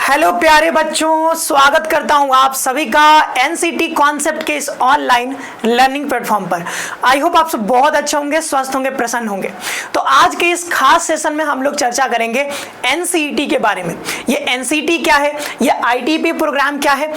Hello प्यारे बच्चों, स्वागत करता हूं आप सभी का एनसीटी कॉन्सेप्ट के इस ऑनलाइन लर्निंग प्लेटफॉर्म पर। आई होप आप सब बहुत अच्छे होंगे, स्वस्थ होंगे, प्रसन्न होंगे। तो आज के इस खास सेशन में हम लोग चर्चा करेंगे एनसीटी के बारे में। ये एनसीटी क्या है, ये आईटीपी प्रोग्राम क्या है,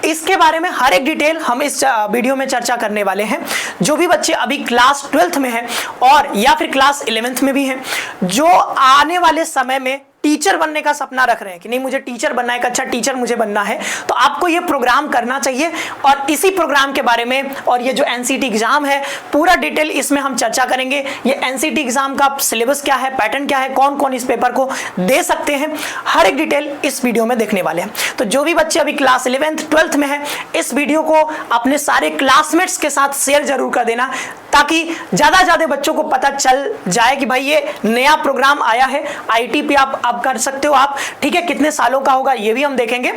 इसके बारे में हर एक डिटेल हम इस वीडियो में चर्चा करने वाले हैं। जो भी बच्चे अभी क्लास 12th में हैं और या फिर क्लास 11th में भी हैं, जो आने वाले समय में टीचर बनने का सपना रख रहे हैं कि नहीं मुझे टीचर बनना है, एक अच्छा टीचर मुझे बनना है, तो आपको ये प्रोग्राम करना चाहिए। और इसी प्रोग्राम के बारे में और ये जो एनसीटी एग्जाम है पूरा डिटेल इसमें हम चर्चा करेंगे। ये एनसीटी एग्जाम का सिलेबस क्या है, पैटर्न क्या है, कौन कौन इस पेपर को दे सकते हैं, हर एक डिटेल इस वीडियो में देखने वाले हैं। तो जो भी बच्चे अभी क्लास 11th 12th में है, इस वीडियो को अपने सारे क्लासमेट्स के साथ शेयर जरूर कर देना, ताकि ज्यादा बच्चों को पता चल जाए कि भाई ये नया प्रोग्राम आया है। आईटीपी आप अब कर सकते हो आप, ठीक है। कितने सालों का होगा ये भी हम देखेंगे।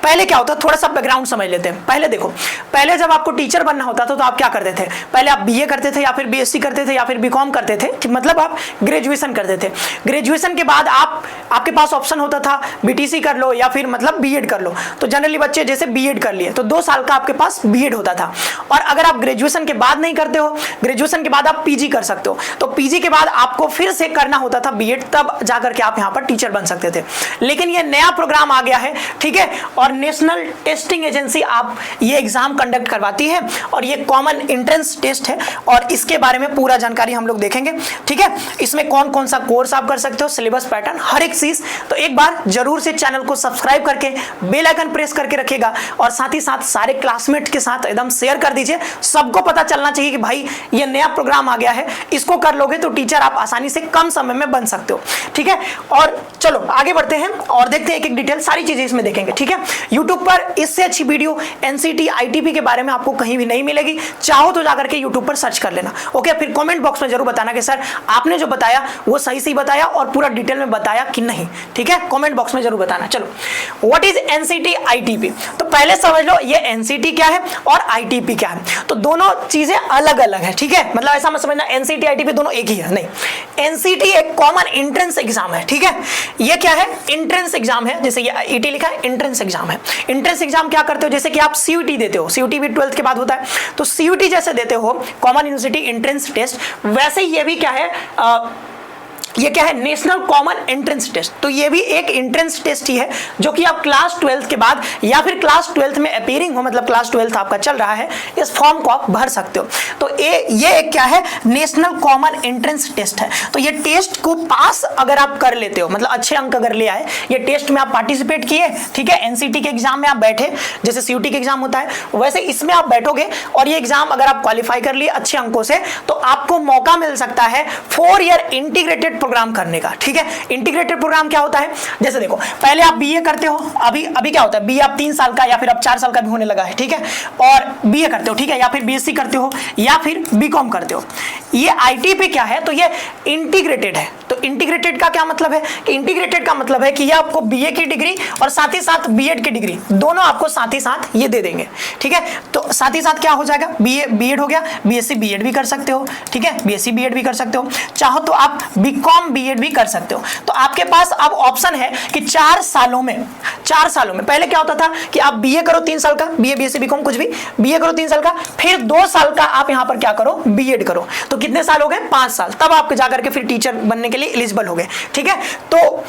पहले क्या होता है, थोड़ा सा बैकग्राउंड समझ लेते हैं। पहले देखो, पहले जब आपको टीचर बनना होता था तो आप क्या करते थे, पहले आप बीए करते थे या फिर बीएससी करते थे या फिर बीकॉम करते थे, मतलब आप ग्रेजुएशन करते थे। ग्रेजुएशन के बाद आपके पास ऑप्शन होता था बीटीसी कर लो या फिर मतलब बीएड कर लो। तो जनरली बच्चे जैसे बीएड कर लिए तो 2 साल का आपके पास बीएड होता था। और अगर आप ग्रेजुएशन के बाद नहीं करते हो, ग्रेजुएशन के बाद आप पीजी कर सकते हो। तो पीजी के बाद आपको फिर से करना होता था बीएड, तब जाकर के आप यहां पर टीचर बन सकते थे। लेकिन ये नया प्रोग्राम आ गया है, ठीक है। और नेशनल टेस्टिंग एजेंसी आप ये एग्जाम कंडक्ट करवाती है और ये कॉमन एंट्रेंस टेस्ट है और इसके बारे में पूरा जानकारी हम लोग देखेंगे, ठीक है। इसमें कौन कौन सा कोर्स आप कर सकते हो, सिलेबस पैटर्न, हर एक चीज। तो एक बार जरूर से चैनल को सब्सक्राइब करके बेल आइकन प्रेस करके रखिएगा और साथ ही साथ सारे क्लासमेट के साथ एकदम शेयर कर दीजिए। सबको पता चलना चाहिए कि भाई ये नया प्रोग्राम आ गया है, इसको कर लोगे तो टीचर आप आसानी से कम समय में बन सकते हो, ठीक है। और चलो आगे बढ़ते हैं और देखते हैं एक एक डिटेल, सारी चीजें इसमें देखेंगे, ठीक है। YouTube पर इससे अच्छी वीडियो एनसीटी आईटीपी के बारे में आपको कहीं भी नहीं मिलेगी। चाहो तो जाकर के YouTube पर सर्च कर लेना, ओके। फिर कमेंट बॉक्स में जरूर बताना कि सर आपने जो बताया वो सही बताया और पूरा डिटेल में बताया कि नहीं, ठीक है। कमेंट बॉक्स में जरूर बताना। चलो, व्हाट इज एनसीटी आईटीपी, तो पहले समझ लो ये एनसीटी क्या है और आईटीपी क्या है। तो दोनों चीजें अलग अलग है, ठीक है। मतलब ऐसा मत समझना एनसीटी आईटीपी दोनों एक ही है, नहीं। एनसीटी एक कॉमन एंट्रेंस एग्जाम है, ठीक है। ये क्या है, एंट्रेंस एग्जाम है। जैसे ये आईटी लिखा है, एंट्रेंस एग्जाम है। एंट्रेंस एग्जाम क्या करते हो, जैसे कि आप सीयूटी देते हो, सीयूटी भी 12th के बाद होता है, तो सीयूटी जैसे देते हो कॉमन यूनिवर्सिटी एंट्रेंस टेस्ट, वैसे ही ये भी क्या है, ये क्या है, नेशनल कॉमन एंट्रेंस टेस्ट। तो ये भी एक एंट्रेंस टेस्ट ही है जो कि आप क्लास 12th के बाद या फिर क्लास 12th में अपीयरिंग हो, मतलब क्लास 12th आपका चल रहा है, इस फॉर्म को आप भर सकते हो। तो ये एक क्या है, नेशनल कॉमन एंट्रेंस टेस्ट है। तो ये टेस्ट को पास अगर आप कर लेते हो, मतलब अच्छे अंक अगर ले आए, ये टेस्ट में आप पार्टिसिपेट किए, ठीक है, एनसीटी के एग्जाम में आप बैठे, जैसे सीयूटी के एग्जाम होता है वैसे इसमें आप बैठोगे और ये एग्जाम अगर आप क्वालिफाई कर लिए अच्छे अंकों से, तो आपको मौका मिल सकता है 4 ईयर इंटीग्रेटेड प्रोग्राम करने का, ठीक है। इंटीग्रेटेड प्रोग्राम क्या होता है, जैसे देखो पहले आप बीए करते हो, अभी क्या होता है, बीए आप 3 साल का या फिर अब 4 साल का भी होने लगा है, ठीक है। और बीए करते हो, ठीक है, या फिर बीएससी करते हो या फिर बीकॉम करते हो। ये आईटीपी क्या है, तो ये इंटीग्रेटेड है। तो इंटीग्रेटेड का क्या मतलब है, कि इंटीग्रेटेड का मतलब है कि ये आपको बीए की डिग्री और साथ ही साथ बीएड की डिग्री दोनों आपको साथ ही साथ ये दे देंगे, ठीक है। तो साथ ही साथ क्या हो जाएगा, बीए बीएड हो गया, बीएससी बीएड भी कर सकते हो, ठीक है, बीएससी बीएड भी कर सकते हो, चाहो तो आप बीकॉम बीएड भी कर सकते हो। तो आपके पास अब ऑप्शन है कि 4 सालों में पहले क्या होता था कि आप बीए करो 3 साल का, बीए बीएससी बीकॉम कुछ भी, बीए करो 3 साल का, फिर 2 साल का आप यहां पर क्या करो, बीएड करो। तो कितने साल हो गए, 5 साल, तब आप जाकर के फिर टीचर बनने के लिए एलिजिबल हो गए, ठीक है। तो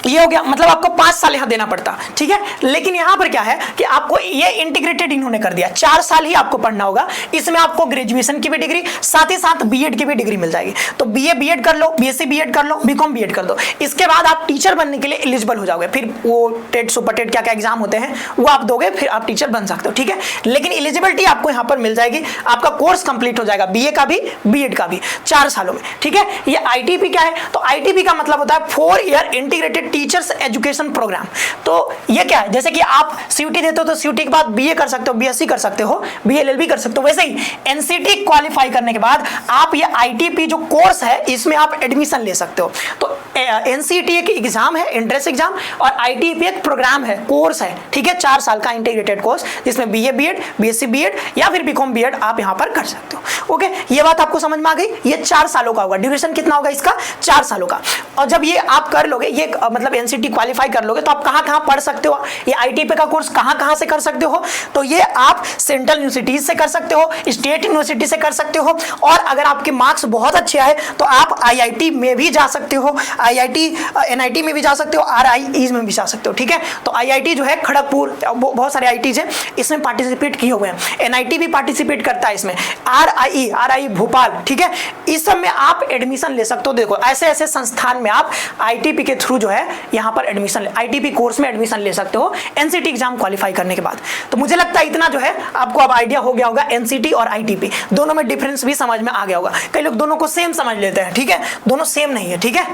ये हो गया, मतलब आपको 5 साल यहां देना पड़ता, ठीक है। लेकिन यहां पर क्या है कि आपको ये इंटीग्रेटेड इन्होंने कर दिया, 4 साल ही आपको पढ़ना होगा। इसमें आपको ग्रेजुएशन की भी डिग्री साथ ही साथ बीएड की भी डिग्री मिल जाएगी। तो बीए बीएड कर लो, बीएससी बीएड कर लो, बीकॉम बीएड कर दो, इसके बाद आप टीचर बनने के लिए एलिजिबल हो जाओगे। फिर वो टेट सुपर टेट क्या क्या एग्जाम होते हैं वो आप दोगे, फिर आप टीचर बन सकते हो, ठीक है। लेकिन एलिजिबिलिटी आपको यहां पर मिल जाएगी, आपका कोर्स कंप्लीट हो जाएगा, बीए का भी बीएड का भी 4 सालों में, ठीक है। ये आईटीपी क्या है, तो आईटीपी का मतलब होता है 4 year integrated teachers education programme. तो ये क्या है, जैसे कि आप सीयूटी देते हो तो सीयूटी के बाद बीए कर सकते हो, बीएससी कर सकते हो, बीएलएलबी कर सकते हो, वैसे ही एनसीटी क्वालिफाई करने के बाद आप ये आईटीपी जो कोर्स है इसमें आप एडमिशन ले सकते हो। तो एनसीईटी एक एग्जाम है, एंट्रेंस एग्जाम, और आईटीपी एक प्रोग्राम है, कोर्स है, ठीक है, 4 साल का इंटीग्रेटेड कोर्स जिसमें बीए बीएड, बीएससी बीएड या फिर बीकॉम बीएड आप यहां पर कर सकते हो। ओके, ये बात आपको समझ में आ गई। ये 4 सालों का होगा, ड्यूरेशन कितना होगा इसका, 4 सालों का। और जब ये आप कर लोगे, ये मतलब एनसीईटी क्वालिफाई कर लोगे, तो आप कहां पढ़ सकते हो, ये आईटीपी का कोर्स कहां से कर सकते हो, तो ये आप सेंट्रल यूनिवर्सिटी से कर सकते हो, स्टेट यूनिवर्सिटी से कर सकते हो, और अगर आपके मार्क्स बहुत अच्छे आए तो आप आईआईटी में भी जा सकते हो, आईआईटी एनआईटी में भी जा सकते हो, आरआईईज में भी जा सकते हो, ठीक है। तो आईआईटी जो है खड़गपुर, बहुत सारे आईआईटीज हैं इसमें पार्टिसिपेट किए हुए हैं, एनआईटी भी पार्टिसिपेट करता है इसमें, आरआई भोपाल, ठीक है, इस सब में आप एडमिशन ले सकते हो। देखो ऐसे ऐसे संस्थान में आप आईटीपी के थ्रू जो है यहाँ पर एडमिशन, आईटीपी कोर्स में एडमिशन ले सकते हो एनसीटी एग्जाम क्वालिफाई करने के बाद। तो मुझे लगता है इतना जो है आपको अब आइडिया हो गया होगा, एनसीटी और आईटीपी दोनों में डिफरेंस भी समझ में आ गया होगा। कई लोग दोनों को सेम समझ लेते हैं, ठीक है, दोनों सेम नहीं है, ठीक है।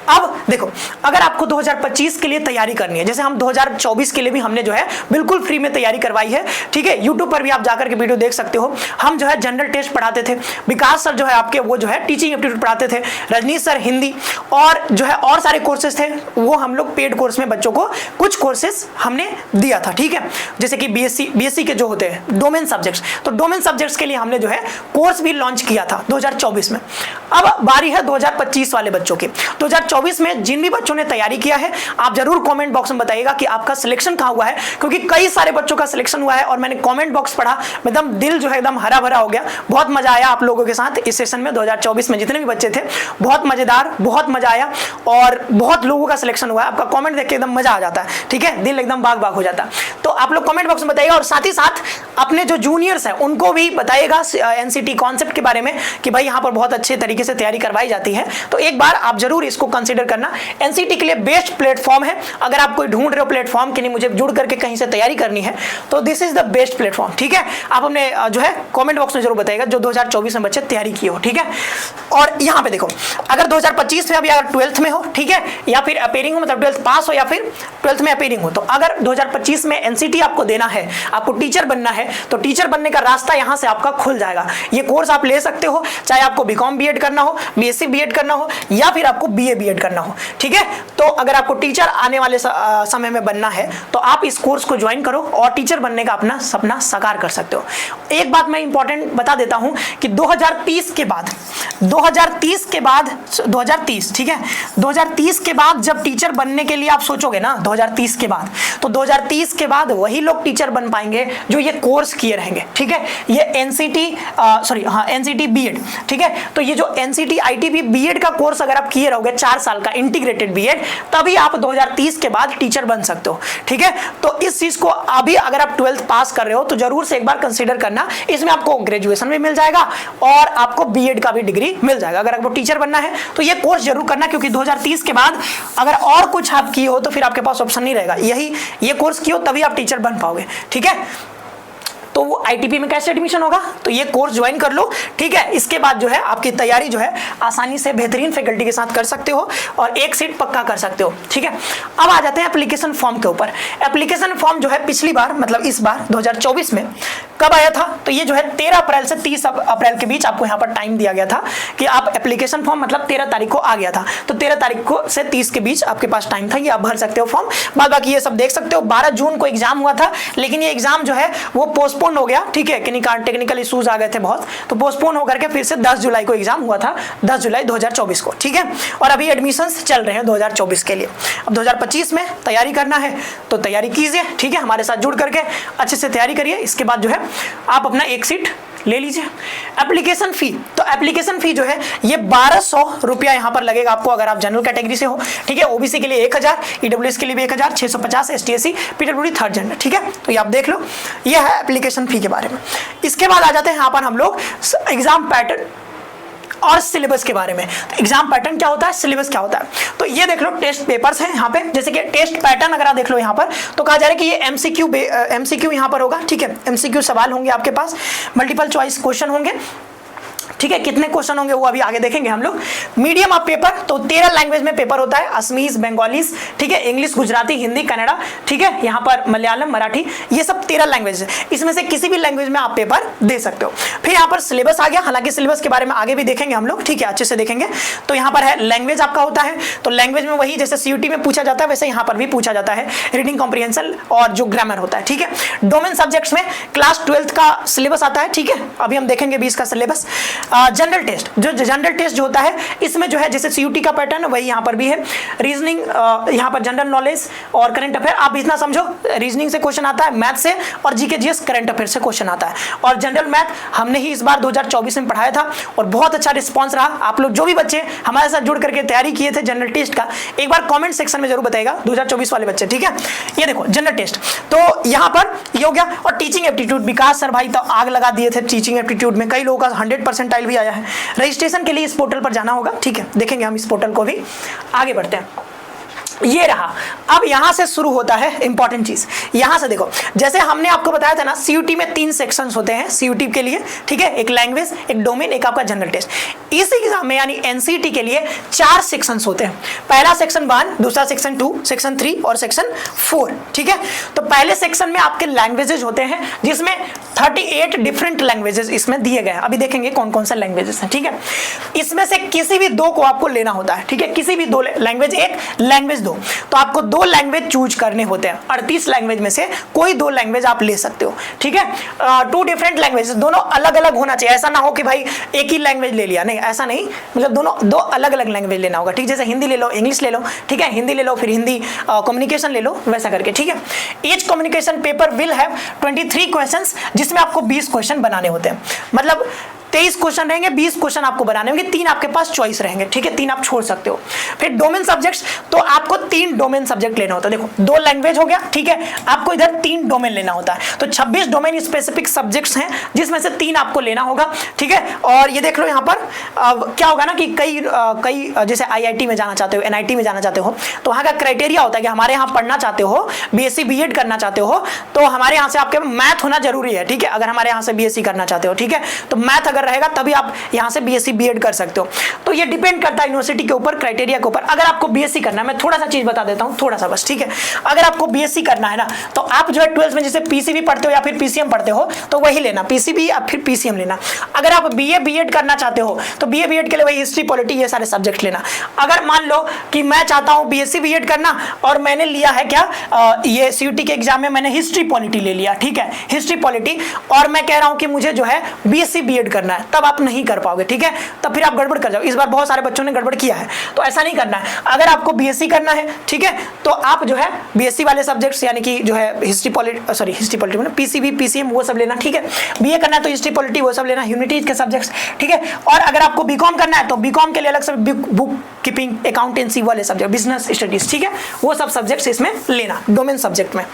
अब देखो, अगर आपको 2025 के लिए तैयारी करनी है, जैसे हम 2024 के लिए भी हमने जो है बिल्कुल फ्री में तैयारी करवाई है, ठीक है, यूट्यूब पर भी आप जाकर के वीडियो देख सकते हो। हम जो है जनरल टेस्ट पढ़ाते थे, विकास सर जो है आपके वो जो है टीचिंग एप्टीट्यूड पढ़ाते थे, रजनीश सर हिंदी, और जो है और सारे कोर्सेज थे, वो हम लोग पेड कोर्स में बच्चों को कुछ कोर्सेज हमने दिया था, ठीक है, जैसे कि बीएससी के जो होते हैं डोमेन सब्जेक्ट्स, तो डोमेन सब्जेक्ट्स के लिए हमने जो है कोर्स भी लॉन्च किया था 2024 में। अब बारी है 2025 वाले बच्चों की। 2024 में जिन भी बच्चों ने तैयारी किया है, आप जरूर कमेंट बॉक्स में बताइएगा कि आपका सिलेक्शन कहां हुआ है, क्योंकि कई सारे बच्चों का सिलेक्शन हुआ है और मैंने कमेंट बॉक्स पढ़ा, एकदम दिल जो है एकदम हरा भरा हो गया। बहुत मजा आया आप लोगों के साथ इस सेशन में। 2024 में जितने भी बच्चे थे बहुत मजेदार, बहुत मजा आया और बहुत लोगों का सिलेक्शन हुआ है। आपका कमेंट देख के एकदम मजा आ जाता है, ठीक है, दिल एकदम बाग बाग हो जाता है। तो आप लोग कमेंट बॉक्स में बताइएगा और साथ ही साथ अपने जो जूनियर्स हैं उनको भी बताइएगा एनसीटी कॉन्सेप्ट के बारे में कि भाई यहाँ पर बहुत अच्छे तरीके से तैयारी करवाई जाती है। तो एक बार आप जरूर इसको कंसीडर करना, एनसीटी के लिए बेस्ट प्लेटफॉर्म है। अगर आप कोई ढूंढ रहे हो प्लेटफॉर्म कि नहीं मुझे जुड़ करके कहीं से तैयारी करनी है, तो this is the best platform, ठीक है। आप अपने जो है कमेंट बॉक्स में जरूर बताइएगा जो 2024 में बच्चे तैयारी किए हो, ठीक है। और यहाँ पे देखो, अगर 2025 में अभी अगर 12th में हो, ठीक है, या फिर अपेयरिंग हो, मतलब 12th पास हो या फिर 12th में अपेयरिंग हो, तो अगर 2025 में एनसीटी आपको देना है, आपको टीचर बनना है, तो टीचर बनने का रास्ता यहाँ से आपका खुल जाएगा। ये कोर्स आप ले सकते हो, चाहे आपको बीकॉम बीएड करना हो, बीएससी बीएड करना हो या फिर आपको बीए बीएड करना हो, ठीक है। तो अगर आपको टीचर आने वाले समय में बनना है तो आप इस कोर्स को ज्वाइन करो और टीचर बनने का अपना सपना साकार कर सकते हो। एक बात मैं इंपॉर्टेंट बता देता हूं कि 2030 के बाद 2030, ठीक है, 2030 के बाद जब टीचर बनने के लिए आप सोचोगे ना, 2030 के बाद, तो 2030 के बाद वही लोग टीचर बन पाएंगे जो ये कोर्स किए रहेंगे, ठीक है। ये एनसीटी बीएड, ठीक है। तो ये जो एनसीटी आईटीपी बीएड का कोर्स अगर आप किए रहोगे 4 साल का इंटीग्रेटेड बीएड, तभी आप 2030 के बाद टीचर बन सकते हो, ठीक है। तो इस चीज को अभी अगर आप 12th पास कर रहे हो तो जरूर से एक बार कंसीडर करना, इसमें आपको ग्रेजुएशन भी मिल जाएगा और आपको बीएड का भी डिग्री मिल जाएगा। अगर आपको टीचर बनना है तो ये कोर्स जरूर करना, क्योंकि 2030 के बाद अगर और कुछ आप किए हो तो फिर आपके पास ऑप्शन नहीं रहेगा, ये कोर्स किए हो तभी आप टीचर बन पाओगे, ठीक है। तो वो आईटीपी में कैसे एडमिशन होगा, तो ये कोर्स ज्वाइन कर लो, ठीक है। इसके बाद जो है आपकी तैयारी जो है आसानी से बेहतरीन फैकल्टी के साथ कर सकते हो और एक सीट पक्का कर सकते हो, ठीक है। अब आ जाते हैं एप्लीकेशन फॉर्म के ऊपर। एप्लीकेशन फॉर्म जो है पिछली बार, मतलब इस बार 2024 में कब आया था, तो ये जो है 13 अप्रैल से 30 अप्रैल के बीच आपको यहाँ पर टाइम दिया गया था कि आप एप्लीकेशन फॉर्म, मतलब 13 तारीख को आ गया था, तो 13 तारीख को से 30 के बीच आपके पास टाइम था, ये आप भर सकते हो फॉर्म। बाद बाकी ये सब देख सकते हो। 12 जून को एग्जाम हुआ था, लेकिन ये एग्जाम जो है वो पोस्टपोन हो गया, ठीक है, टेक्निकल इश्यूज आ गए थे बहुत, तो पोस्टपोन होकर के फिर से 10 जुलाई को एग्जाम हुआ था, 10 जुलाई 2024 को, ठीक है। और अभी एडमिशंस चल रहे हैं 2024 के लिए। अब 2025 में तैयारी करना है तो तैयारी कीजिए, ठीक है, हमारे साथ जुड़ करके अच्छे से तैयारी करिए। इसके बाद जो है आप अपना एक सीट ले लीजिए। एप्लीकेशन फी, तो एप्लीकेशन फी जो है ये 1200 रुपया यहाँ पर लगेगा आपको अगर आप जनरल कैटेगरी से हो, ठीक है। ओबीसी के लिए 1000, ईडब्ल्यूएस के लिए भी 1650, एसटीएससी पीडब्ल्यूडी थर्ड जेंडर, ठीक है। तो ये आप देख लो, ये है एप्लीकेशन फी के बारे में। इसके बाद आ जाते हैं यहाँ पर हम लोग एग्जाम पैटर्न और सिलेबस के बारे में। तो एग्जाम पैटर्न क्या होता है, सिलेबस क्या होता है, तो ये देख लो टेस्ट पेपर्स हैं यहाँ पे। जैसे कि टेस्ट पैटर्न अगर आप देख लो यहाँ पर, तो कहा जा रहा है कि ये एमसीक्यू यहाँ पर होगा, ठीक है। एमसीक्यू सवाल होंगे आपके पास, मल्टीपल चॉइस क्वेश्चन होंगे, ठीक है, कितने क्वेश्चन होंगे वो अभी आगे देखेंगे हम लोग। मीडियम ऑफ पेपर, तो 13 लैंग्वेज में पेपर होता है, असमीज, बंगालीज, ठीक है, इंग्लिश, गुजराती, हिंदी, कन्नड़ा, ठीक है, यहाँ पर मलयालम, मराठी, ये सब 13 लैंग्वेज है, इसमें से किसी भी लैंग्वेज में आप पेपर दे सकते हो। फिर यहाँ पर सिलेबस आ गया, हालांकि सिलेबस के बारे में आगे भी देखेंगे हम लोग, ठीक है, अच्छे से देखेंगे। तो यहाँ पर है लैंग्वेज आपका होता है, तो लैंग्वेज में वही जैसे सीयूटी में पूछा जाता है वैसे यहाँ पर भी पूछा जाता है, रीडिंग कॉम्प्रिहेंशन और जो ग्रामर होता है, ठीक है। डोमेन सब्जेक्ट्स में क्लास 12th का सिलेबस आता है, ठीक है, अभी हम देखेंगे 20 का सिलेबस। जनरल टेस्ट, जो जनरल टेस्ट जो होता है इसमें जो है जैसे सीयूटी का पैटर्न वही यहाँ पर भी है। रीजनिंग, यहाँ पर जनरल नॉलेज और करंट अफेयर, आप इतना समझो रीजनिंग से क्वेश्चन आता है, मैथ से, और जीके जीएस करंट अफेयर से क्वेश्चन आता है। और जनरल मैथ हमने ही इस बार 2024 में पढ़ाया था और बहुत अच्छा रिस्पॉन्स रहा। आप लोग जो भी बच्चे हमारे साथ जुड़ करके तैयारी किए थे जनरल टेस्ट का, एक बार कमेंट सेक्शन में जरूर बताइएगा 2024 वाले बच्चे, ठीक है। ये देखो जनरल टेस्ट, तो यहाँ पर ये हो गया। और टीचिंग एप्टीट्यूड, विकास सर भाई तो आग लगा दिए थे टीचिंग एप्टीट्यूड में, कई लोगों का 100% भी आया है। रजिस्ट्रेशन के लिए इस पोर्टल पर जाना होगा, ठीक है, देखेंगे हम इस पोर्टल को भी। आगे बढ़ते हैं, ये रहा। अब यहां से शुरू होता है इंपॉर्टेंट चीज, यहां से देखो, जैसे हमने आपको बताया था ना सीयूटी में 3 सेक्शंस होते हैं सीयूटी के लिए, ठीक है, एक लैंग्वेज, एक डोमेन, एक आपका जनरल टेस्ट। इस एग्जाम में यानी एनसीटी के लिए 4 सेक्शंस होते हैं। पहला सेक्शन 1, दूसरा सेक्शन 2, सेक्शन 3 और सेक्शन 4, ठीक है। तो पहले सेक्शन में आपके लैंग्वेजेस होते हैं जिसमें 38 डिफरेंट लैंग्वेजेस इसमें दिए गए हैं, अभी देखेंगे कौन कौन सा लैंग्वेजेस हैं, ठीक है। इसमें से किसी भी 2 को आपको लेना होता है, ठीक है, किसी भी 2 लैंग्वेज, एक लैंग्वेज 2, तो आपको 2 लैंग्वेज चूज करने होते हैं। 38 लैंग्वेज में से कोई 2 लैंग्वेज आप ले सकते हो, ठीक है। 2 डिफरेंट लैंग्वेज, दोनों अलग अलग होना चाहिए, ऐसा ना हो कि भाई एक ही लैंग्वेज ले लिया, नहीं ऐसा नहीं, मतलब दोनों 2 अलग अलग लैंग्वेज लेना होगा, ठीक, जैसे हिंदी ले लो, इंग्लिश ले लो, ठीक है, हिंदी ले लो फिर हिंदी कम्युनिकेशन ले लो, वैसा करके, ठीक है। Each communication paper will have 23 questions, जिसमें आपको 20 क्वेश्चन बनाने होते हैं, मतलब 23 क्वेश्चन रहेंगे, 20 क्वेश्चन आपको बनाने होंगे, 3 आपके पास चॉइस रहेंगे, ठीक है, 3 आप छोड़ सकते हो। फिर डोमेन सब्जेक्ट्स, तो आपको 3 डोमेन सब्जेक्ट लेना होता है, देखो 2 लैंग्वेज हो गया, ठीक है, आपको इधर 3 डोमेन लेना होता है, तो 26 डोमेन स्पेसिफिक सब्जेक्ट्स हैं जिसमें से 3 आपको लेना होगा, ठीक है। और ये देख लो यहाँ पर क्या होगा ना कि कई जैसे IIT में जाना चाहते हो, NIT में जाना चाहते हो, तो वहाँ का क्राइटेरिया होता है कि हमारे यहाँ पढ़ना चाहते हो, BSc BEd करना चाहते हो, तो हमारे यहाँ से आपके मैथ होना जरूरी है, ठीक है, अगर हमारे यहाँ से BSc करना चाहते हो, ठीक है, तो मैथ अगर रहेगा तभी आप यहां से BSc BEd कर सकते हो। तो ये डिपेंड करता है यूनिवर्सिटी के ऊपर, क्राइटेरिया के ऊपर। अगर आपको BSc करना है, मैं थोड़ा सा चीज बता देता हूं, थोड़ा सा बस, ठीक है, अगर आपको BSc करना है ना, तो आप जो है 12th में जैसे PCB पढ़ते हो या फिर PCM पढ़ते हो तो वही लेना, PCB या फिर PCM लेना। अगर आप BA BEd करना चाहते हो तो BA BEd के लिए वही हिस्ट्री, पॉलिटी, ये सारे सब्जेक्ट लेना। अगर मान लो कि मैं चाहता हूं BSc BEd करना और मैंने लिया है क्या, ये CUT के एग्जाम में मैंने हिस्ट्री पॉलिटी ले लिया, ठीक है, हिस्ट्री पॉलिटी, और मैं कह रहा हूं कि मुझे जो है BSc BEd करना है, तब आप नहीं कर पाओगे, ठीक है, तब फिर आप गड़बड़ कर जाओ। इस बार बहुत सारे बच्चों ने गड़बड़ किया है, तो ऐसा नहीं करना है। अगर आपको BSc करना है, ठीक है, तो आप जो है BSc वाले सब्जेक्ट्स यानी कि जो है हिस्ट्री पॉलिटी में PCB PCM वो सब लेना, ठीक है। BA करना है तो हिस्ट्री पॉलिटी वो सब लेना, ह्यूमैनिटीज के सब्जेक्ट्स, ठीक है। और अगर आपको BCom करना है तो BCom के लिए अलग से बुक कीपिंग, अकाउंटेंसी वाले सब्जेक्ट, बिजनेस स्टडीज, ठीक है, वो सब सब्जेक्ट्स इसमें लेना। डोमेन सब्जेक्ट में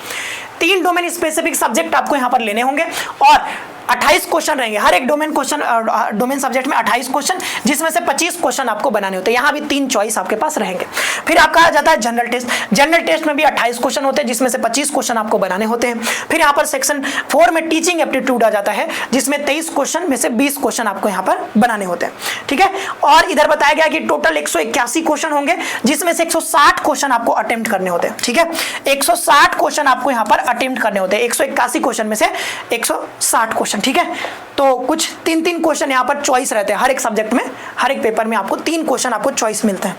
3 डोमेन स्पेसिफिक सब्जेक्ट आपको यहाँ पर लेने होंगे और 28 क्वेश्चन रहेंगे हर एक डोमेन सब्जेक्ट में 28 क्वेश्चन, जिसमें से 25 क्वेश्चन आपको बनाने होते हैं। यहाँ भी 3 चॉइस आपके पास रहेंगे। फिर आपका आ जाता है जनरल टेस्ट। जनरल टेस्ट में भी 28 क्वेश्चन होते हैं, जिसमें से 25 क्वेश्चन आपको बनाने होते हैं। फिर यहाँ पर सेक्शन 4 में टीचिंग एप्टीट्यूड आ जाता है, जिसमें 23 क्वेश्चन में से 20 क्वेश्चन आपको यहाँ पर बनाने होते हैं, ठीक है। और इधर बताया गया कि टोटल 181 क्वेश्चन होंगे, जिसमें से 160 क्वेश्चन आपको अटेम्प्ट करने होते हैं, ठीक है। 160 क्वेश्चन आपको यहाँ पर अटेम्प्ट करने होते हैं, 181 क्वेश्चन में से 160 क्वेश्चन, ठीक है। तो कुछ 3-3 क्वेश्चन यहाँ पर चॉइस रहते हैं हर एक सब्जेक्ट में, हर एक पेपर में आपको 3 क्वेश्चन आपको चॉइस मिलते हैं।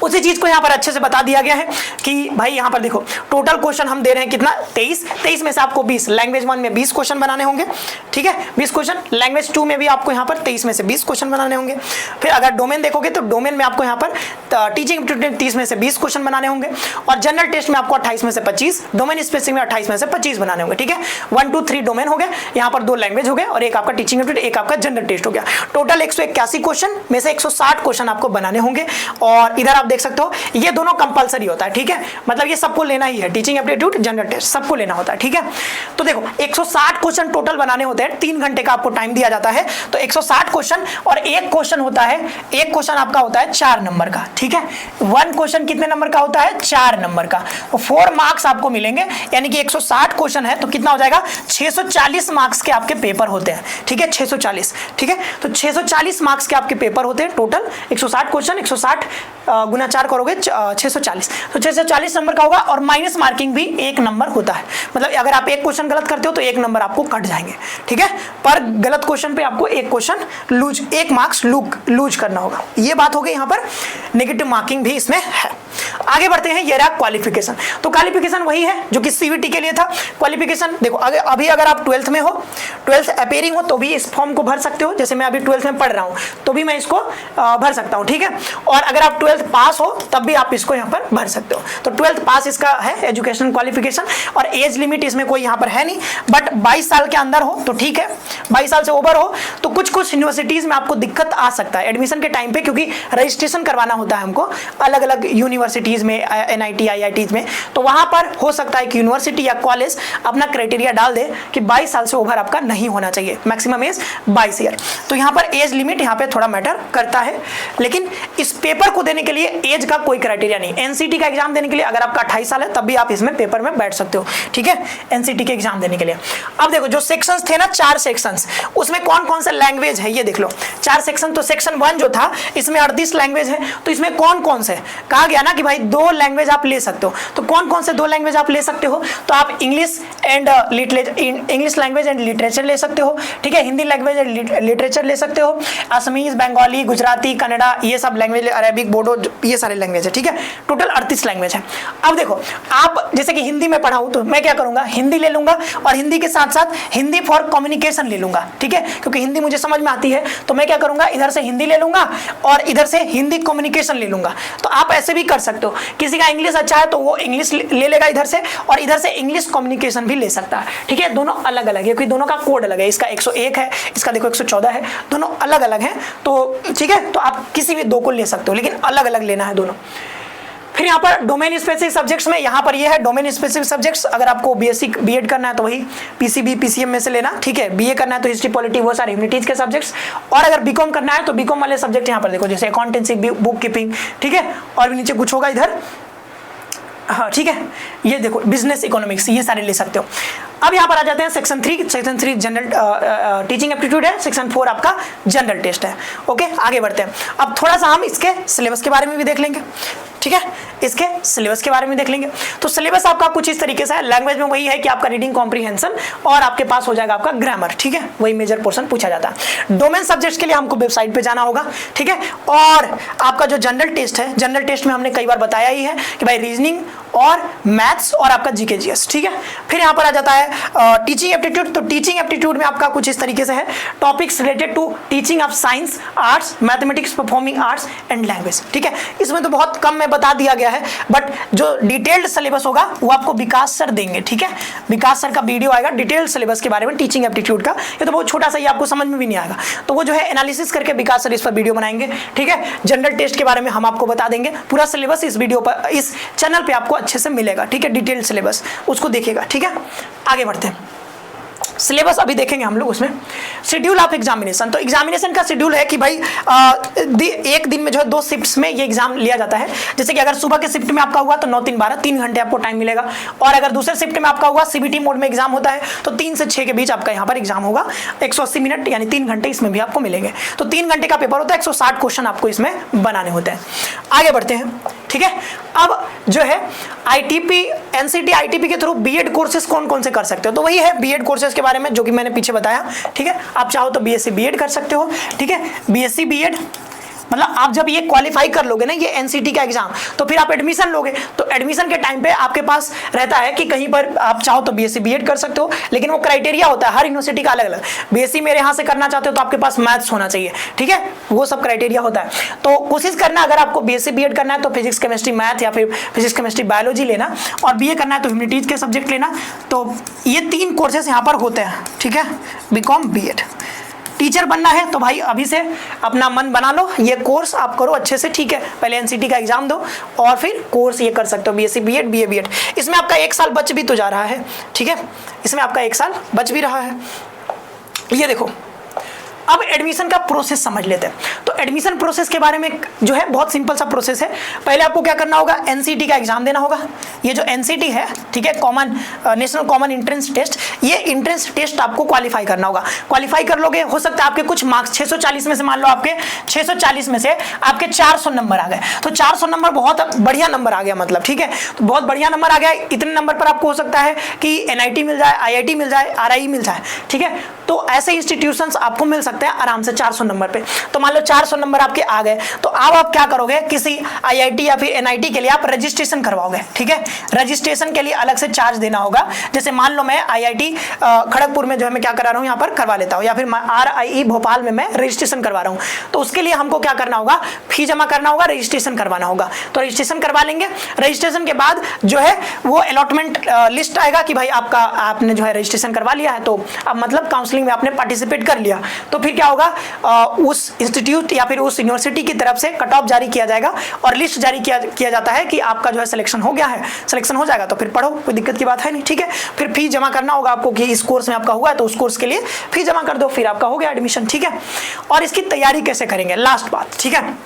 उसी चीज को यहाँ पर अच्छे से बता दिया गया है कि भाई यहाँ पर देखो टोटल क्वेश्चन हम दे रहे हैं कितना, 23 में से आपको 20, लैंग्वेज 1 में 20 क्वेश्चन बनाने होंगे, ठीक है, 20 क्वेश्चन। लैंग्वेज 2 में भी आपको यहाँ पर 23 में से 20 क्वेश्चन बनाने होंगे। फिर अगर डोमेन देखोगे तो डोमेन में आपको यहाँ पर टीचिंग एप्टीट्यूड 30 में से 20 क्वेश्चन बनाने होंगे और जनरल टेस्ट में आपको 28 में से 25, डोमेन स्पेसिफिक में 28 में से 25 बनाने होंगे, ठीक है। 1 2 3 डोमेन हो गए, यहाँ पर 2 लैंग्वेज हो गए और एक आपका टीचिंग एप्टीट्यूड, एक आपका जनरल टेस्ट हो गया। टोटल 181 क्वेश्चन में से 160 क्वेश्चन आपको बनाने होंगे और इधर आप देख सकते हो ये दोनों कंपलसरी होता है, ठीक है, मतलब ये सबको लेना ही है, टीचिंग एप्टीट्यूड, जनरल टेस्ट सबको लेना होता है, ठीक है। तो देखो 160 क्वेश्चन टोटल बनाने होते हैं, 3 घंटे का आपको टाइम दिया जाता है, तो 160 क्वेश्चन और एक क्वेश्चन होता है, एक क्वेश्चन आपका होता है 4 नंबर का, ठीक है। 1 क्वेश्चन कितने नंबर का होता है? 4 नंबर का, तो 4 मार्क्स आपको मिलेंगे, यानी कि 160 क्वेश्चन है तो कितना हो जाएगा? 640 मार्क्स के आपके पेपर होते हैं, ठीक है, 640, ठीक है। तो 640 मार्क्स के आपके पेपर होते हैं टोटल, 160 क्वेश्चन, 160 गुना 4 करोगे 640, तो 640 नंबर का होगा, और माइनस मार्किंग भी 1 नंबर होता है, मतलब अगर आप एक क्वेश्चन गलत करते हो तो 1 नंबर आपको कट जाएंगे, ठीक है। पर गलत क्वेश्चन पे आपको एक क्वेश्चन लूज, 1 मार्क्स लूज करना होगा, ये बात हो गई। यहाँ पर नेगेटिव मार्किंग भी इसमें है। आगे बढ़ते हैं, ये रहा क्वालिफिकेशन। तो क्वालिफिकेशन वही है जो कि सीवीटी के लिए था। क्वालिफिकेशन देखो, अभी अगर आप 12th में हो, 12th अपेयरिंग हो, तो भी इस फॉर्म को भर सकते हो, जैसे मैं अभी 12th में पढ़ रहा हूँ तो भी मैं इसको भर सकता हूँ, ठीक है। और अगर आप 12th पास हो तब भी आप इसको यहाँ पर भर सकते हो। तो 12th पास इसका है एजुकेशन क्वालिफिकेशन, और एज लिमिट इसमें कोई यहाँ पर है नहीं, बट 22 साल के अंदर हो तो ठीक है, 22 साल से ओवर हो तो कुछ यूनिवर्सिटीज में आपको दिक्कत आ सकता है एडमिशन के टाइम पे, क्योंकि रजिस्ट्रेशन करवाना होता है हमको अलग अलग यूनिवर्सिटीज में, NIT IITs में, तो वहां पर हो सकता है कि यूनिवर्सिटी या कॉलेज अपना क्राइटेरिया डाल दे कि 22 साल से ओवर आपका नहीं होना चाहिए, मैक्सिमम एज 22 ईयर। तो यहाँ पर एज लिमिट यहाँ पे थोड़ा मैटर करता है, लेकिन इस पेपर को देने के लिए एज का कोई क्राइटेरिया नहीं। NCT का एग्जाम देने के लिए अगर आपका 28 साल है तब भी आप इसमें पेपर में बैठ सकते हो, ठीक है, NCT के एग्जाम देने के लिए। अब देखो जो सेक्शंस थे ना, 4 सेक्शंस, उसमें कौन कौन से लैंग्वेज है ये देख लो। 4 सेक्शन, तो सेक्शन 1 जो था इसमें 38 लैंग्वेज है, तो इसमें कौन कौन से कहा गया ना कि भाई 2 लैंग्वेज आप ले सकते हो, तो कौन कौन से 2 लैंग्वेज आप ले सकते हो? तो आप इंग्लिश लैंग्वेज एंड लिटरेचर ले सकते हो, ठीक है, हिंदी लैंग्वेज एंड लिटरेचर ले सकते हो, असमीज, बंगाली, गुजराती, कन्नड़ा, ये सब लैंग्वेज, अरेबिक, बोडो, ये सारे लैंग्वेज है, ठीक है, टोटल 38 लैंग्वेज है। अब देखो आप जैसे कि हिंदी में पढ़ाऊं तो मैं क्या करूंगा, हिंदी ले लूंगा, और हिंदी के साथ साथ हिंदी फॉर कम्युनिकेशन ले लूंगा, ठीक है, क्योंकि हिंदी मुझे समझ में आती है, तो मैं क्या करूंगा, इधर से हिंदी ले लूंगा और इधर से हिंदी कम्युनिकेशन ले लूंगा। तो आप ऐसे भी कर सकते हो, किसी का इंग्लिश अच्छा है तो वो इंग्लिश ले लेगा इधर से, और इधर से इंग्लिश कम्युनिकेशन भी ले सकता है, ठीक है, दोनों अलग अलग है क्योंकि दोनों का कोड अलग है, इसका 101 है, इसका देखो 114 है, दोनों अलग अलग हैं, तो ठीक है, तो आप किसी भी 2 को ले सकते हो, लेकिन अलग अलग लेना है दोनों। फिर यहाँ पर डोमेन स्पेसिफिक सब्जेक्ट्स में, यहाँ पर ये है डोमेन स्पेसिफिक सब्जेक्ट्स, अगर आपको BSc BEd करना है तो वही PCB PCM में से लेना, ठीक है, BA करना है तो हिस्ट्री पॉलिटी वो सारे ह्यूमैनिटीज के सब्जेक्ट्स, और अगर BCom करना है तो BCom वाले सब्जेक्ट यहाँ पर देखो, जैसे अकाउंटेंसी, बुक कीपिंग, ठीक है, और भी नीचे कुछ होगा इधर, हाँ ठीक है, ये देखो बिजनेस इकोनॉमिक्स, ये सारे ले सकते हो। अब यहाँ पर आ जाते हैं सेक्शन 3 जनरल टीचिंग एप्टीट्यूड है, सेक्शन 4 आपका जनरल टेस्ट है। ओके, आगे बढ़ते हैं। अब थोड़ा सा हम इसके सिलेबस के बारे में भी देख लेंगे, ठीक है, इसके सिलेबस के बारे में देख लेंगे। तो सिलेबस आपका कुछ इस तरीके से है, लैंग्वेज में वही है कि आपका रीडिंग कॉम्प्रीहेंशन और आपके पास हो जाएगा आपका ग्रामर, ठीक है, वही मेजर पोर्शन पूछा जाता है। डोमेन सब्जेक्ट्स के लिए हमको वेबसाइट पे जाना होगा, ठीक है, और आपका जो जनरल टेस्ट है, जनरल टेस्ट में हमने कई बार बताया ही है कि भाई रीजनिंग और मैथ्स और आपका जीके जीएस, ठीक है। फिर यहाँ पर आ जाता है टीचिंग एप्टीट्यूड। तो टीचिंग एप्टीट्यूड में आपका कुछ इस तरीके से है, topics related to teaching of science, arts, mathematics, performing arts and language, ठीक है। इसमें तो बहुत कम में बता दिया गया है, बट जो डिटेल्ड सिलेबस होगा वो आपको विकास सर देंगे, ठीक है, विकास सर का वीडियो आएगा डिटेल्ड सिलेबस के बारे में टीचिंग एप्टीट्यूड का। ये तो बहुत छोटा सा, ये आपको समझ में भी नहीं आएगा, तो वो जो है एनालिसिस करके विकास सर इस पर वीडियो बनाएंगे, ठीक है। जनरल टेस्ट के बारे में हम आपको बता देंगे, पूरा सिलेबस इस वीडियो पर, इस चैनल पे आपको अच्छे से मिलेगा, ठीक है, डिटेल्ड सिलेबस, उसको देखिएगा, ठीक है। आगे बढ़ते हैं, सिलेबस अभी देखेंगे हम लोग। उसमें शेड्यूल ऑफ एग्जामिनेशन, तो एग्जामिनेशन का शेड्यूल है कि भाई एक दिन में जो है 2 शिफ्ट्स में ये एग्जाम लिया जाता है। जैसे कि अगर सुबह के शिफ्ट में आपका हुआ तो 9 3 12 3 घंटे आपको टाइम मिलेगा, और अगर दूसरे शिफ्ट में आपका हुआ CBT मोड में एग्जाम होता है तो 3 से 6 के बीच आपका यहाँ पर एग्जाम होगा, 180 मिनट यानी 3 घंटे इसमें भी आपको मिलेंगे। तो 3 घंटे का पेपर होता है, 160 क्वेश्चन आपको इसमें बनाने होते हैं। आगे बढ़ते हैं, ठीक है। अब जो है ITP NCT ITP के थ्रू BEd कोर्सेज कौन कौन से कर सकते हो, तो वही है BEd कोर्सेज के बारे में जो कि मैंने पीछे बताया, ठीक है। आप चाहो तो BSc BEd कर सकते हो, ठीक है, BSc BEd मतलब आप जब ये क्वालिफाई कर लोगे ना ये NCT का एग्जाम, तो फिर आप एडमिशन लोगे, तो एडमिशन के टाइम पे आपके पास रहता है कि कहीं पर आप चाहो तो BSc BEd कर सकते हो, लेकिन वो क्राइटेरिया होता है हर यूनिवर्सिटी का अलग अलग। BSc मेरे यहाँ से करना चाहते हो तो आपके पास मैथ्स होना चाहिए, ठीक है, वो सब क्राइटेरिया होता है। तो कोशिश करना, अगर आपको BSc BEd करना है तो फिजिक्स केमिस्ट्री मैथ या फिर फिजिक्स केमिस्ट्री बायोलॉजी लेना, और BA करना है तो ह्यूमैनिटीज के सब्जेक्ट लेना। तो ये 3 कोर्सेज यहाँ पर होते हैं, ठीक है, BCom BEd। टीचर बनना है तो भाई अभी से अपना मन बना लो, ये कोर्स आप करो अच्छे से, ठीक है। पहले एनसीटी का एग्जाम दो और फिर कोर्स ये कर सकते हो, बीएससी बीएड, बीए बीएड। इसमें आपका 1 साल बच भी तो जा रहा है, ठीक है, इसमें आपका 1 साल बच भी रहा है। ये देखो, अब एडमिशन का प्रोसेस समझ लेते हैं। तो एडमिशन प्रोसेस के बारे में जो है बहुत सिंपल सा प्रोसेस है। पहले आपको क्या करना होगा, एनसीटी का एग्जाम देना होगा। ये जो एनसीटी है, ठीक है, नेशनल कॉमन एंट्रेंस टेस्ट, ये एंट्रेंस टेस्ट आपको क्वालिफाई करना होगा। क्वालिफाई कर लोगे, हो सकता है आपके कुछ मार्क्स 640 में से, मान लो आपके 640 में से आपके 400 नंबर आ गए, तो 400 नंबर बहुत बढ़िया नंबर आ गया, मतलब, ठीक है, तो बहुत बढ़िया नंबर आ गया। इतने नंबर पर आपको हो सकता है कि एनआईटी मिल जाए, आईआईटी मिल जाए, आरआई मिल जाए, ठीक है। तो ऐसे इंस्टीट्यूशंस आपको मिल सकते हैं आराम से 400 नंबर पे। तो मान लो 400 नंबर आपके आ गए, तो अब आप क्या करोगे, किसी आईआईटी या फिर एनआईटी के लिए आप रजिस्ट्रेशन करवाओगे, ठीक है। रजिस्ट्रेशन के लिए अलग से चार्ज देना होगा। जैसे मान लो मैं आईआईटी खड़गपुर में जो है मैं क्या करा रहा हूँ, यहाँ पर करवा लेता हूँ, या फिर आरआई भोपाल में मैं रजिस्ट्रेशन करवा रहा हूँ, तो उसके लिए हमको क्या करना होगा, फी जमा करना होगा, रजिस्ट्रेशन करवाना होगा। तो रजिस्ट्रेशन करवा लेंगे। रजिस्ट्रेशन के बाद जो है वो अलॉटमेंट लिस्ट आएगा कि भाई आपने जो है रजिस्ट्रेशन करवा लिया है, तो अब मतलब काउंसलिंग में आपने पार्टिसिपेट कर लिया, तो फिर क्या होगा, उस इंस्टीट्यूट या फिर उस यूनिवर्सिटी की तरफ से कट ऑफ जारी किया जाएगा और लिस्ट जारी किया जाता है कि आपका जो है सिलेक्शन हो गया है। सिलेक्शन हो जाएगा तो फिर पढ़ो, कोई दिक्कत की बात है नहीं, ठीक है। फिर फी जमा करना होगा आपको कि इस कोर्स में आपका हुआ है तो उस कोर्स के लिए फी जमा कर दो, फिर आपका हो गया एडमिशन, ठीक है। और इसकी तैयारी कैसे करेंगे, लास्ट बात, ठीक है,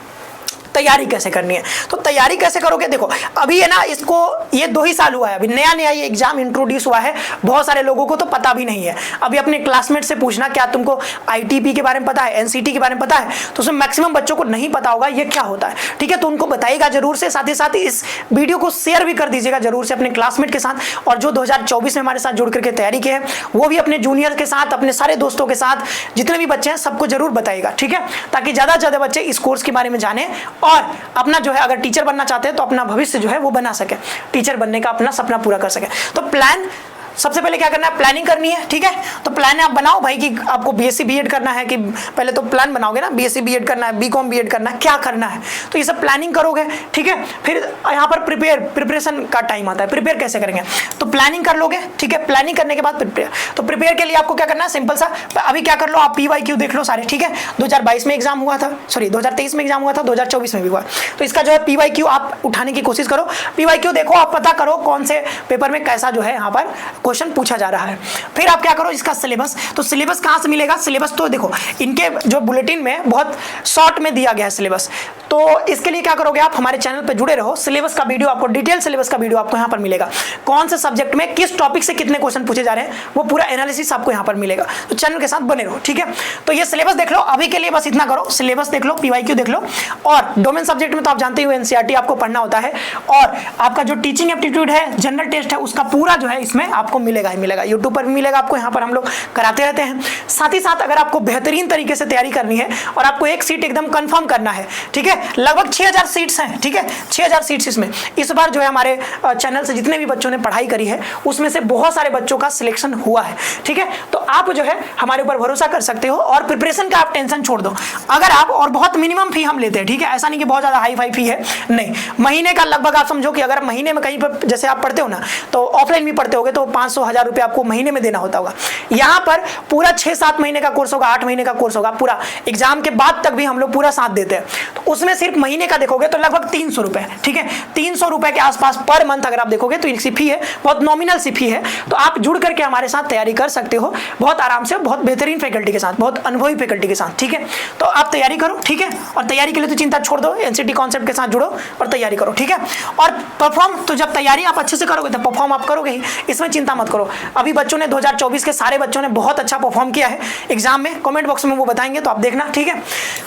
तैयारी कैसे करनी है। तो तैयारी कैसे करोगे, देखो अभी है ना, इसको ये 2 ही साल हुआ है, अभी नया नया ये एग्जाम इंट्रोड्यूस हुआ है, बहुत सारे लोगों को तो पता भी नहीं है। अभी अपने क्लासमेट से पूछना, क्या तुमको आईटीपी के बारे में पता है, एनसीटी के बारे में पता है, तो उसमें मैक्सिमम बच्चों को नहीं पता होगा ये क्या होता है, ठीक है। तो उनको बताइएगा जरूर से, साथ ही साथ इस वीडियो को शेयर भी कर दीजिएगा जरूर से अपने क्लासमेट के साथ, और जो 2024 में हमारे साथ जुड़ करके तैयारी की है वो भी अपने जूनियर के साथ, अपने सारे दोस्तों के साथ, जितने भी बच्चे हैं सबको जरूर बताइएगा, ठीक है, ताकि ज्यादा से ज्यादा बच्चे इस कोर्स के बारे में जाने और अपना जो है, अगर टीचर बनना चाहते हैं तो अपना भविष्य जो है वो बना सके, टीचर बनने का अपना सपना पूरा कर सके। तो प्लान सबसे पहले क्या करना है, प्लानिंग करनी है, ठीक है। तो प्लान आप बनाओ भाई कि आपको बीएससी बीएड करना है, कि पहले तो प्लान बनाओगे ना, बीएससी बीएड करना है, बीकॉम बीएड करना है, क्या करना है, तो ये सब प्लानिंग करोगे, ठीक है। फिर यहाँ पर प्रिपरेशन का टाइम आता है, प्रिपेयर कैसे करेंगे, तो प्लानिंग कर लोगे, ठीक है। प्लानिंग करने के बाद प्रिपेयर, तो प्रिपेयर के लिए आपको क्या करना है, सिंपल सा, अभी क्या कर लो आप, PYQ देख लो सारे, ठीक है। 2022 में एग्जाम हुआ था, सॉरी 2023 में एग्जाम हुआ था, 2024 में भी हुआ, तो इसका जो है PYQ आप उठाने की कोशिश करो। PYQ देखो, आप पता करो कौन से पेपर में कैसा जो है यहाँ पर क्वेश्चन पूछा जा रहा है। फिर आप क्या करो, इसका सिलेबस, तो सिलेबस कहाँ से मिलेगा, सिलेबस तो देखो इनके जो बुलेटिन में बहुत शॉर्ट में दिया गया है सिलेबस, तो इसके लिए क्या करोगे, आप हमारे चैनल पर जुड़े रहो, सिलेबस का वीडियो आपको, डिटेल सिलेबस का वीडियो आपको यहाँ पर मिलेगा, कौन से सब्जेक्ट में किस टॉपिक से कितने क्वेश्चन पूछे जा रहे हैं वो पूरा एनालिसिस आपको यहाँ पर मिलेगा, तो चैनल के साथ बने रहो, ठीक है। तो ये सिलेबस देख लो, अभी के लिए बस इतना करो, सिलेबस देख लो, PYQ देख लो, और डोमेन सब्जेक्ट में तो आप जानते हो एनसीईआरटी आपको पढ़ना होता है, और आपका जो टीचिंग एप्टीट्यूड है, जनरल टेस्ट है, उसका पूरा जो है इसमें आपको मिलेगा ही मिलेगा, यूट्यूब पर भी मिलेगा आपको, यहाँ पर हम लोग कराते रहते हैं। साथ ही साथ अगर आपको बेहतरीन तरीके से तैयारी करनी है और आपको एक सीट एकदम कंफर्म करना है, ठीक है, लगभग 6000 सीट्स हैं, ठीक है, 6000 सीट्स इसमें इस बार जो है हमारे चैनल से जितने भी बच्चों ने पढ़ाई करी है उसमें से बहुत सारे बच्चों का सिलेक्शन हुआ है, ठीक है। तो आप जो है हमारे ऊपर भरोसा कर सकते हो, और प्रिपरेशन का आप टेंशन छोड़ दो। अगर आप, और बहुत मिनिमम फी हम लेते हैं, ठीक है, ऐसा नहीं कि बहुत ज्यादा हाई फाई फी है, नहीं, महीने का लगभग आप समझो कि अगर महीने में कहीं पर जैसे आप पढ़ते हो ना, तो ऑफलाइन भी पढ़ते होगे तो 500-1000 रुपये आपको महीने में देना होता होगा। यहाँ पर पूरा 6-7 महीने का कोर्स होगा, 8 महीने का कोर्स होगा, पूरा एग्जाम के बाद तक भी हम लोग पूरा साथ देते हैं, तो उसमें सिर्फ महीने का देखोगे तो लगभग 300 रुपए, ठीक है, 300 रुपए के आसपास पर मंथ अगर आप देखोगे तो इसकी फी है, बहुत नॉमिनल सी फी है। तो आप जुड़ करके हमारे साथ तैयारी कर सकते हो बहुत आराम से, बहुत बेहतरीन फैकल्टी के साथ, बहुत अनुभवी फैकल्टी के साथ, ठीक है। तो आप तैयारी करो, ठीक है, और तैयारी के लिए तो चिंता छोड़ दो, एनसीटी कॉन्सेप्ट के साथ जुड़ो और तैयारी करो, ठीक है। और परफॉर्म, तो जब तैयारी आप अच्छे से करोगे तो परफॉर्म आप करोगे ही, इसमें चिंता मत करो। अभी बच्चों ने 2024 के सारे बच्चों ने बहुत अच्छा परफॉर्म किया है एग्जाम में, कमेंट बॉक्स में वो बताएंगे तो आप देखना, ठीक है।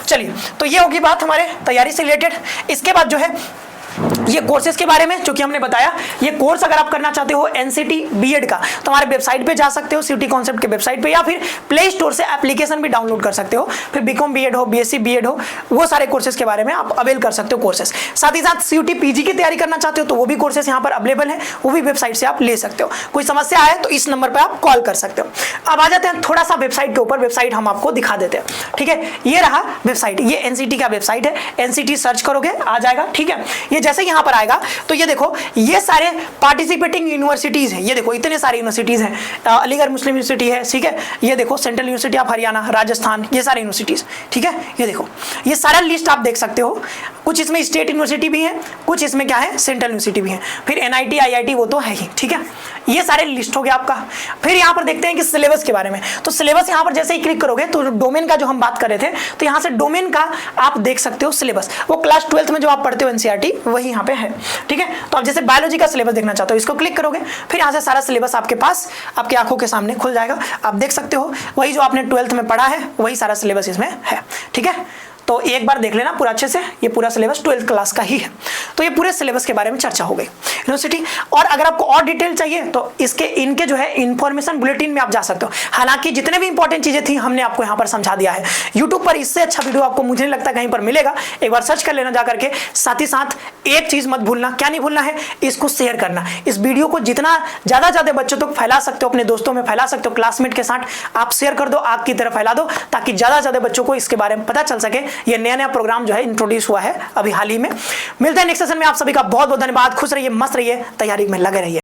चलिए, तो ये होगी बात हमारे तैयारी से रिलेटेड। इसके बाद जो है ये कोर्सेज के बारे में जो कि हमने बताया, ये कोर्स अगर आप करना चाहते हो एनसीटी बीएड का तो हमारे वेबसाइट पे जा सकते हो, सिटी कॉन्सेप्ट के वेबसाइट पे, या फिर प्ले स्टोर से एप्लीकेशन भी डाउनलोड कर सकते हो। फिर बीकॉम बीएड हो, बीएससी बीएड हो, वो सारे कोर्सेज के बारे में आप अवेल कर सकते हो कोर्सेज। साथ ही साथ सीयूटी पीजी की तैयारी करना चाहते हो तो वो भी कोर्सेज यहाँ पर अवेलेबल है, वो भी वेबसाइट से आप ले सकते हो। कोई समस्या आए तो इस नंबर पर आप कॉल कर सकते हो। अब आ जाते हैं थोड़ा सा वेबसाइट के ऊपर, वेबसाइट हम आपको दिखा देते हैं, ठीक है। ये रहा वेबसाइट, ये एनसीटी का वेबसाइट है, एनसीटी सर्च करोगे आ जाएगा, ठीक है। ये जैसे ही यहाँ पर आएगा तो ये देखो ये सारे पार्टिसिपेटिंग यूनिवर्सिटीज हैं, ये देखो इतने सारे यूनिवर्सिटीज हैं, अलीगढ़ मुस्लिम यूनिवर्सिटी है, ठीक है, ये देखो central university of Haryana, Rajasthan, ये सारे यूनिवर्सिटीज, ठीक है, ये देखो ये सारा लिस्ट आप देख सकते हो। कुछ इसमें स्टेट यूनिवर्सिटी भी है, कुछ इसमें क्या है सेंट्रल यूनिवर्सिटी भी है, फिर NIT IIT वो तो है ही, ठीक है, ये सारे लिस्ट हो गया आपका। फिर यहाँ पर देखते हैं कि सिलेबस के बारे में, तो सिलेबस यहाँ पर जैसे ही क्लिक करोगे तो डोमेन का जो हम बात कर रहे थे तो यहाँ से डोमेन का आप देख सकते हो सिलेबस, वो क्लास 12th में जो आप पढ़ते हो NCERT वही यहाँ पे है, ठीक है। तो आप जैसे बायोलॉजी का सिलेबस देखना चाहते हो इसको क्लिक करोगे, फिर यहाँ से सारा सिलेबस आपके पास आपकी आंखों के सामने खुल जाएगा, आप देख सकते हो वही जो आपने 12th में पढ़ा है वही सारा सिलेबस इसमें है, ठीक है। तो एक बार देख लेना पूरा अच्छे से, ये पूरा सिलेबस 12th क्लास का ही है। तो ये पूरे सिलेबस के बारे में चर्चा हो गई यूनिवर्सिटी। और अगर आपको और डिटेल चाहिए तो इनके जो है इंफॉर्मेशन बुलेटिन में आप जा सकते हो। हालांकि जितने भी इंपॉर्टेंट चीजें थी हमने आपको यहाँ पर समझा दिया है। यूट्यूब पर इससे अच्छा वीडियो आपको मुझे नहीं लगता कहीं पर मिलेगा, एक बार सर्च कर लेना जा करके। साथ ही साथ एक चीज मत भूलना, क्या नहीं भूलना है, इसको शेयर करना। इस वीडियो को जितना ज्यादा बच्चों तक फैला सकते हो, अपने दोस्तों में फैला सकते हो, क्लासमेट के साथ आप शेयर कर दो, आग की तरह फैला दो, ताकि ज्यादा बच्चों को इसके बारे में पता चल सके। ये नया प्रोग्राम जो है इंट्रोड्यूस हुआ है अभी हाल ही में। मिलते हैं नेक्स्ट सेशन में, आप सभी का बहुत बहुत धन्यवाद। खुश रहिए, मस्त रहिए, तैयारी में लगे रहिए।